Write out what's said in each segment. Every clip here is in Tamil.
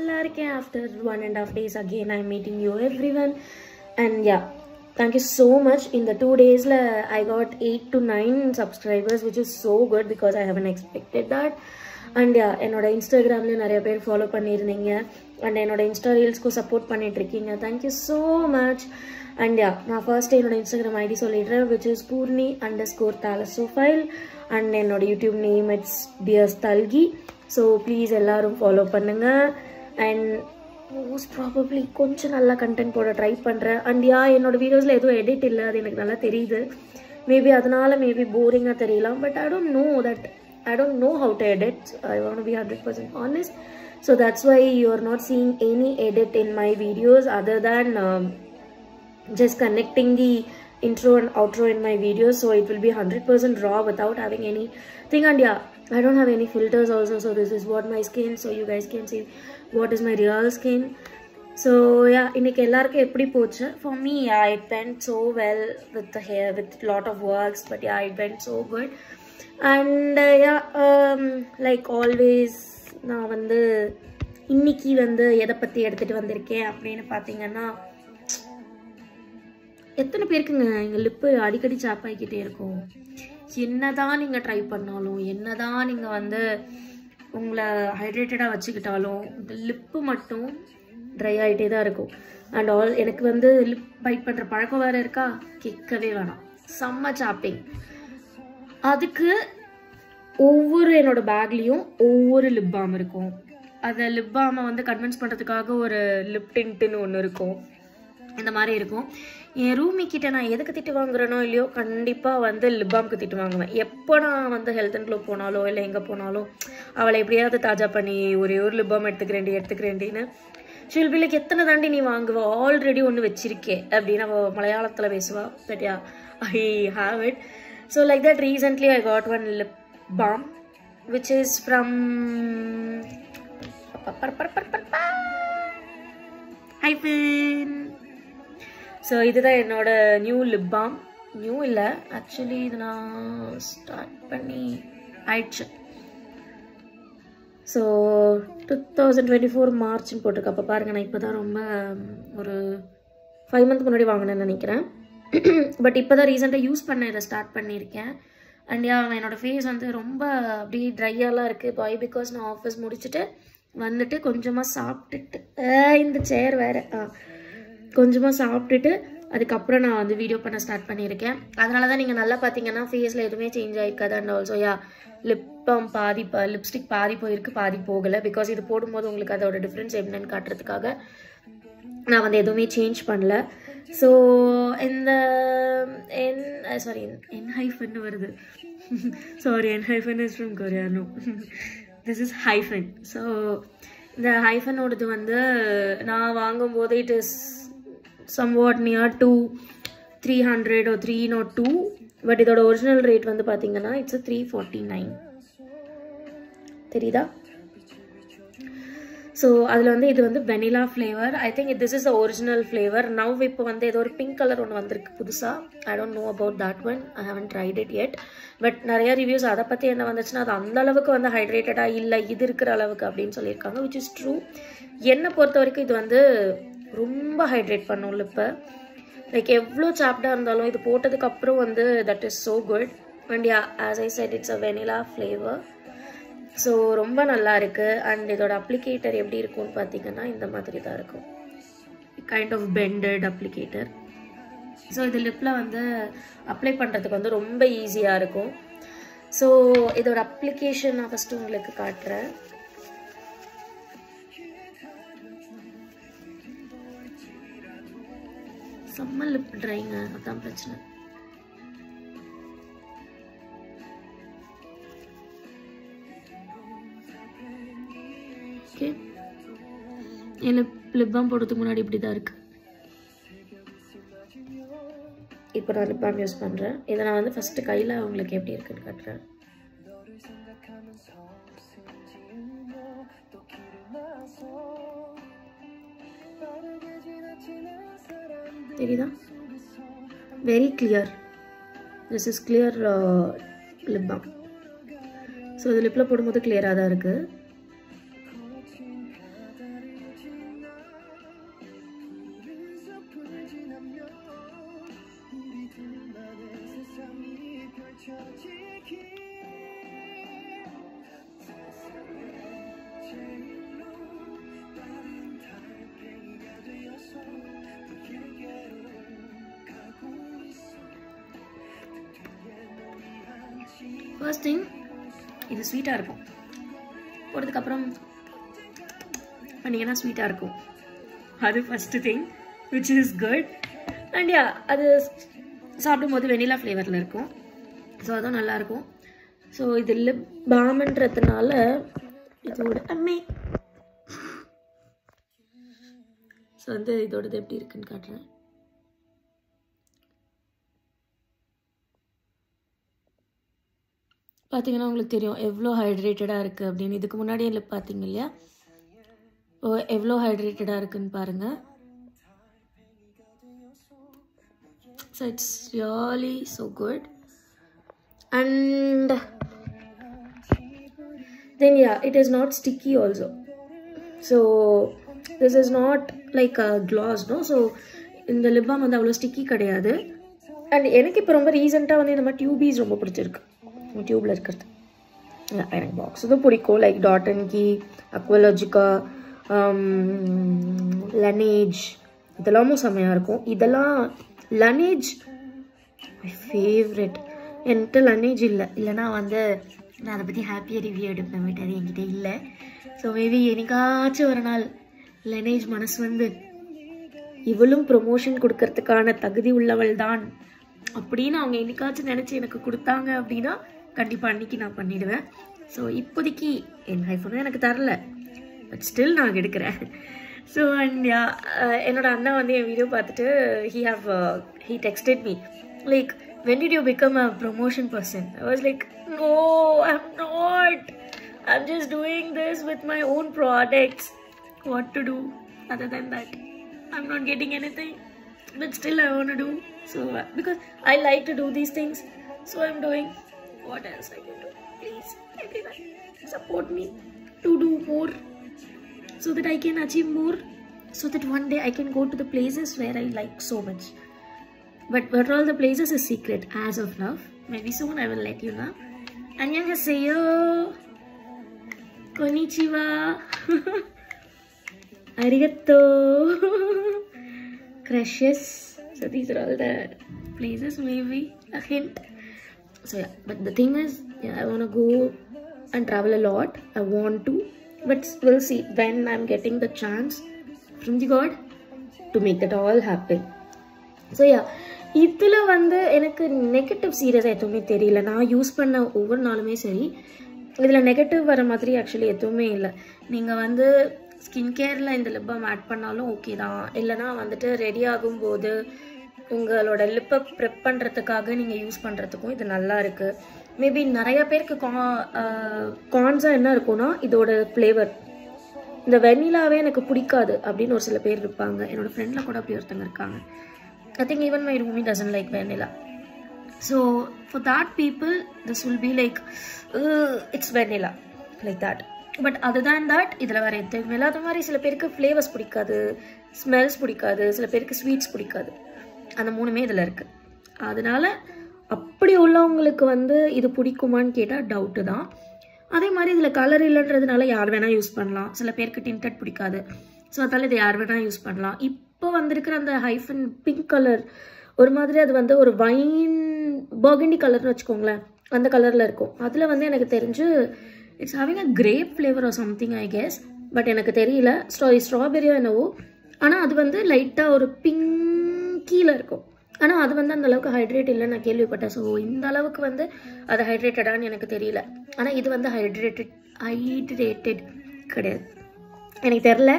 நல்லா இருக்கேன். After 1.5 days again I'm meeting you everyone. And yeah, thank you so much. In the 2 days I got 8 to 9 subscribers, which is so good because I haven't expected that. And yeah, என்னோட இன்ஸ்டாகிராம்லயும் நிறைய பேர் ஃபாலோ பண்ணியிருந்தீங்க அண்ட் என்னோட இன்ஸ்டா ரீல்ஸ்க்கும் சப்போர்ட் பண்ணிட்டு இருக்கீங்க. Thank you so much. And yeah, நான் ஃபர்ஸ்ட் என்னோட இன்ஸ்டாகிராம் ஐடி சொல்லிடுறேன், விச் இஸ் Purni_Thalassofile. அண்ட் என்னோட யூடியூப் நேம் இட்ஸ் டியர்ஸ் தல்கி. ஸோ ப்ளீஸ் எல்லாரும் ஃபாலோ பண்ணுங்க. அண்ட் மோஸ்ட் ப்ராபப்ளி கொஞ்சம் நல்லா கண்டென்ட் போட ட்ரை பண்ணுறேன். அண்ட் யா, என்னோட வீடியோஸில் எதுவும் எடிட் இல்லை, அது எனக்கு நல்லா தெரியுது. மேபி அதனால மேபி போரிங்காக தெரியலாம். But I don't know how to edit. I want to be 100% honest. So that's why you are not seeing any edit in my videos other than just connecting the intro and outro in my videos. So it will be 100% raw without having anything. And yeah, I don't have any filters also. So this is what my skin. So you guys can see what is my real skin. So yeah, இன்னைக்கு எல்லாருக்கும் எப்படி போச்சு? For me, yeah, it went so well with the hair, with lot of works. But yeah, it went so good. And yeah, like always நான் வந்து இன்னைக்கு வந்து எதை பற்றி எடுத்துகிட்டு வந்திருக்கேன் அப்படின்னு பார்த்தீங்கன்னா, எத்தனை பேருக்குங்க எங்கள் லிப்பு அடிக்கடி சாப் ஆகிக்கிட்டே இருக்கும். என்னதான் நீங்கள் ட்ரை பண்ணாலும், என்னதான் நீங்கள் வந்து உங்களை ஹைட்ரேட்டடாக வச்சுக்கிட்டாலும் இந்த லிப்பு மட்டும் ட்ரை ஆகிட்டே தான் இருக்கும். அண்ட் எனக்கு வந்து லிப் பைட் பண்ணுற பழக்கம் வேறு இருக்கா, கேட்கவே வேணாம். செம்ம சாப்பிங். அதுக்கு ஒவ்வொரு என்னோட பேக்லேயும் ஒவ்வொரு லிப் பாம் இருக்கும். அதை லிப் பாமை வந்து கன்வின்ஸ் பண்ணுறதுக்காக ஒரு லிப் டின்ட்டுன்னு ஒன்று இருக்கும். இந்த மாதிரி இருக்கும். என் ரூமிக்கிட்ட நான் எதுக்கு திட்டு வாங்குறேனோ இல்லையோ, கண்டிப்பாக வந்து லிப் பாம்க்கு திட்டு வாங்குவேன். எப்போ நான் வந்து ஹெல்த் அண்ட் க்ளோ போனாலோ இல்லை எங்கே போனாலும் அவளை எப்படியாவது தாஜா பண்ணி ஒரே ஒரு லிப் பாம் எடுத்துக்கிறேன்டின்னு ஷில் பி லைக், எத்தனை தாண்டி நீ வாங்குவா, ஆல்ரெடி ஒன்று வச்சிருக்கே அப்படின்னு அவள் மலையாளத்தில் பேசுவா. But yeah, I have it. So like that recently I got one lip balm which is from Hyphen. So இதுதான் என்னோட நியூ லிப் பாம். நியூ இல்லை ஆக்சுவலி, இது நான் ஸ்டார்ட் பண்ணி ஆயிடுச்சு. ஸோ 2024 மார்ச்னு போட்டிருக்கு. அப்போ பாருங்கள், நான் இப்போ தான் ரொம்ப ஒரு 5 month முன்னாடி வாங்கினேன்னு நினைக்கிறேன். பட் இப்போ தான் ரீசெண்டாக யூஸ் பண்ண இதை ஸ்டார்ட் பண்ணியிருக்கேன். அண்ட் யா, என்னோடய ஃபேஸ் வந்து ரொம்ப அப்படியே ட்ரையாலாம் இருக்குது. பாய் பிகாஸ் நான் ஆஃபீஸ் முடிச்சுட்டு வந்துட்டு கொஞ்சமாக சாப்பிட்டுட்டு, இந்த சேர் வேறு, கொஞ்சமாக சாப்பிட்டுட்டு அதுக்கப்புறம் நான் வந்து வீடியோ பண்ண ஸ்டார்ட் பண்ணியிருக்கேன். அதனால தான் நீங்கள் நல்லா பார்த்தீங்கன்னா ஃபேஸில் எதுவுமே சேஞ்ச் ஆகிருக்காது. And also yeah, lip balm lipstick பாதி போயிருக்கு, பாதி போகலை. பிகாஸ் இது போடும்போது உங்களுக்கு அதோட டிஃப்ரென்ஸ் என்னன்னு காட்டுறதுக்காக நான் வந்து எதுவுமே சேஞ்ச் பண்ணல. ஸோ இந்த Hyphen வருது. Sorry, Hyphen is from Korea. No, this is Hyphen. So இந்த ஹைஃபனோடது வந்து நான் வாங்கும்போது it is somewhat near to 300 or 302. But இதோட ஒரிஜினல் ரேட் வந்து பார்த்தீங்கன்னா இட்ஸ் 349. தெரியுதா? ஸோ அதில் வந்து இது வந்து vanilla flavour. I think this is the original flavour. Now இப்போ வந்து ஏதோ ஒரு பிங்க் கலர் ஒன்று வந்திருக்கு புதுசாக. I don't know about that one. I haven't tried it yet. But நிறைய ரிவ்யூஸ் அதை பற்றி என்ன வந்துச்சுன்னா, அது அந்த அளவுக்கு வந்து ஹைட்ரேட்டடாக இல்லை, இது இருக்கிற அளவுக்கு அப்படின்னு சொல்லியிருக்காங்க, விச் இஸ் ட்ரூ. என்னை பொறுத்த வரைக்கும் இது வந்து ரொம்ப ஹைட்ரேட் பண்ணும் லிப்பை. லைக் எவ்வளோ சாப்டாக இருந்தாலும் இது போட்டதுக்கப்புறம் வந்து that is so good. And yeah, as I said it's a vanilla flavour. So ரொம்ப நல்லா இருக்குது. அண்ட் இதோட அப்ளிகேட்டர் எப்படி இருக்கும்னு பார்த்தீங்கன்னா இந்த மாதிரி தான் இருக்கும். Kind of bended applicator. So இது லிப்பில் வந்து அப்ளை பண்ணுறதுக்கு வந்து ரொம்ப ஈஸியாக இருக்கும். ஸோ இதோட அப்ளிகேஷன் நான் ஃபஸ்ட்டு உங்களுக்கு காட்டுறேன். செம்ம லிப் ட்ரைங்க, அதான் பிரச்சனை. ஓகே, என் லிப் பாம் போடுறதுக்கு முன்னாடி இப்படி தான் இருக்குது. இப்போ நான் லிப் பாம் யூஸ் பண்ணுறேன். இதை நான் வந்து ஃபஸ்ட்டு கையில் உங்களுக்கு எப்படி இருக்குன்னு காட்டுறேன். தெரியுதா? Very clear. This is clear lip balm. So இது லிப்பில் போடும்போது கிளியராக தான் இருக்குது. ஃபர்ஸ்ட் திங் இது ஸ்வீட்டாக இருக்கும், போடுறதுக்கப்புறம் பண்ணிங்கன்னா ஸ்வீட்டாக இருக்கும். அது first thing which is good. And யா, அது சாப்பிடும்போது வெனிலா ஃப்ளேவரில் இருக்கும். ஸோ அதுவும் நல்லாயிருக்கும். ஸோ இது லிப் பாம்ன்றதுனால இதோட ஸோ வந்து இதோடது எப்படி இருக்குன்னு காட்டுறேன். பார்த்தீங்கன்னா உங்களுக்கு தெரியும் எவ்வளோ ஹைட்ரேட்டடாக இருக்குது அப்படின்னு. இதுக்கு முன்னாடி லிப் பார்த்தீங்க இல்லையா, எவ்வளோ ஹைட்ரேட்டடாக இருக்குன்னு பாருங்கள். So it's really so good. And then yeah, it is not sticky also. So this is not like a gloss, no. So இந்த லிப் பாம் வந்து அவ்வளோ ஸ்டிக்கி கிடையாது. அண்ட் எனக்கு இப்போ ரொம்ப ரீசெண்டாக வந்து இந்த மாதிரி டியூபீஸ் ரொம்ப பிடிச்சிருக்கு. டியூப்பில் இருக்கிறது எனக்கு பாக்ஸ் இதுவும் பிடிக்கும். லைக் டாட் அண்ட் கீ, அக்வலாஜிக்கா, லனேஜ் இதெல்லாமும் செம்மையாக இருக்கும். இதெல்லாம் லனேஜ் மை ஃபேவரெட். என்கிட்ட லனேஜ் இல்லைன்னா வந்து நான் அதை பற்றி ஹாப்பியாக ரிவ்யூ எடுப்பேன். பட் அது என்கிட்ட இல்லை. ஸோ மேபி என்னைக்காச்சும் ஒரு நாள் லனேஜ் மனசு வந்து இவளும் ப்ரொமோஷன் கொடுக்கறதுக்கான தகுதி உள்ளவள் தான் அப்படின்னு அவங்க என்னைக்காச்சும் நினச்சி எனக்கு கொடுத்தாங்க அப்படின்னா கண்டிப்பாக அன்றைக்கி நான் பண்ணிவிடுவேன். ஸோ இப்போதைக்கு என் ஐஃபோனும் எனக்கு தரல, பட் ஸ்டில் நான் எடுக்கிறேன். ஸோ அண்ட் என்னோட அண்ணா வந்து என் வீடியோ பார்த்துட்டு he texted me like, when did you become a promotion person? I was like, no, I'm not. I'm just doing this with my own products. What to do other than that? I'm not getting anything, but still I want to do. So because I like to do these things, so I'm doing. What else I can do? Please, everyone, support me to do more, so that I can achieve more, so that one day I can go to the places where I like so much. But what all the places is secret as of now. Maybe soon I will let you know. Annyeonghaseyo, konnichiwa, arigato, crushes. So these are all the places, maybe a hint. So yeah, but the thing is, yeah, I want to go and travel a lot. I want to, but we'll see when I'm getting the chance from the God to make that all happen. So yeah, இதில் வந்து எனக்கு நெகட்டிவ் சீரியஸாக எதுவுமே தெரியல. நான் யூஸ் பண்ண ஒவ்வொரு நாளுமே சரி, இதில் நெகட்டிவ் வர மாதிரி ஆக்சுவலி எதுவுமே இல்லை. நீங்கள் வந்து ஸ்கின் கேரில் இந்த லிப் பாம் ஆட் பண்ணாலும் ஓகே தான். இல்லைனா வந்துட்டு ரெடி ஆகும்போது உங்களோட லிப்பை ப்ரெப் பண்ணுறதுக்காக நீங்கள் யூஸ் பண்ணுறதுக்கும் இது நல்லா இருக்குது. மேபி நிறைய பேருக்கு கான்ஸாக என்ன இருக்குன்னா இதோட ஃப்ளேவர். இந்த வெண்ணிலாவே எனக்கு பிடிக்காது அப்படின்னு ஒரு சில பேர் இருப்பாங்க. என்னோடய ஃப்ரெண்டில் கூட அப்படி ஒருத்தங்க இருக்காங்க. I think even my roomie doesn't like vanilla. So for that people, this will be like, it's vanilla, like that. But other than that, idhula vara edhuvum illa. Adha mari sila perukku flavors pidikadu, smells pidikadu, sila perukku sweets pidikadu. அந்த மூணுமே இதில் இருக்குது. அதனால் அப்படி உள்ளவங்களுக்கு வந்து இது பிடிக்குமான்னு கேட்டால் டவுட்டு தான். அதே மாதிரி இதில் கலர் இல்லைன்றதுனால யார் வேணால் யூஸ் பண்ணலாம். சில பேருக்கு டிண்டட் பிடிக்காது. ஸோ அதனால் இதை யார் வேணால் யூஸ் பண்ணலாம். இப்போ வந்திருக்கிற அந்த ஹைஃபன் பிங்க் கலர் ஒரு மாதிரி அது வந்து ஒரு வைன் பர்கண்டி கலர்னு வச்சுக்கோங்களேன், அந்த கலரில் இருக்கும். அதில் வந்து எனக்கு தெரிஞ்சு it's having a grape flavour or something I guess, but எனக்கு தெரியல. ஸ்ட்ராபெரியோ என்னவோ. ஆனால் அது வந்து லைட்டாக ஒரு பிங்கியில் இருக்கும். ஆனால் அது வந்து அந்த அளவுக்கு ஹைட்ரேட் இல்லைன்னு நான் கேள்விப்பட்டேன். ஸோ இந்த அளவுக்கு வந்து அது ஹைட்ரேட்டடான்னு எனக்கு தெரியல. ஆனால் இது வந்து ஹைட்ரேட்டட் கிடையாது. எனக்கு தெரில.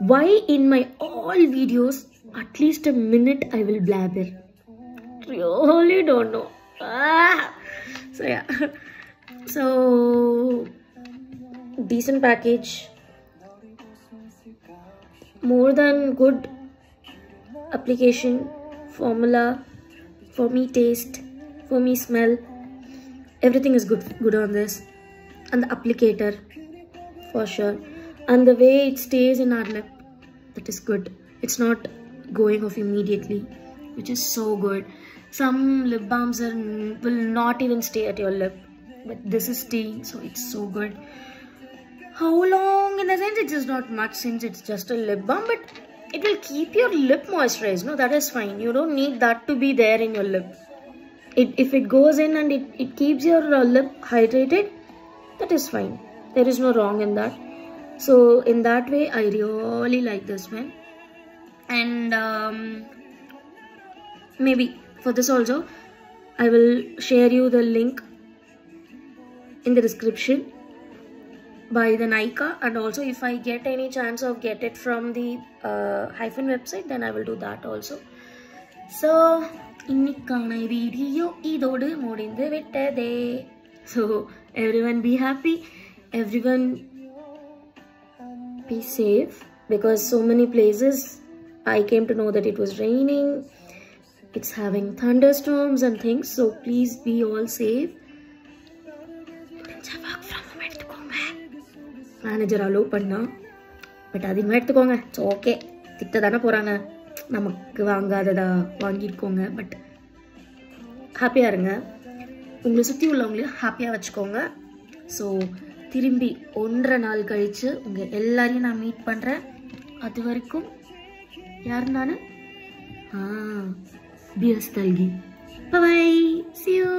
Why in my all videos at least a minute I will blabber? Really don't know. So yeah. So decent package, more than good application, formula, for me taste, for me smell, everything is good on this. And the applicator for sure. And the way it stays in our lip, that is good. It's not going off immediately, which is so good. Some lip balms will not even stay at your lip, but this is staying, so it's so good. How long? In the sense, it is not much since it's just a lip balm, but it will keep your lip moisturized. No, that is fine. You don't need that to be there in your lip. if it goes in and it keeps your lip hydrated, that is fine. There is no wrong in that. So in that way, I really like this one. And maybe for this also, I will share you the link in the description by the Nykaa, and also if I get any chance of get it from the Hyphen website, then I will do that also. So இன்னைக்கான வீடியோ இதோடு முடிந்து விட்டதே. So everyone be happy, everyone be safe, because so many places I came to know that it was raining, it's having thunderstorms and things, so please be all safe. Work from home எடுத்துக்கோங்க, மேனேஜர் அலோவ் பண்ணா, பட் அதிகமாக எடுத்துக்கோங்க. இட்ஸ் ஓகே, திட்ட தானே போகிறாங்க, நமக்கு வாங்காததா வாங்கியிருக்கோங்க. பட் ஹாப்பியாக இருங்க, உங்களை சுற்றி உள்ளவங்களையும் ஹாப்பியாக வச்சுக்கோங்க. ஸோ திரும்பி 1.5 நாள் கழித்து உங்கள் எல்லாரையும் நான் மீட் பண்ணுறேன். அது வரைக்கும் யார் நான் பிஎஸ் தல்கி. Bye, see you.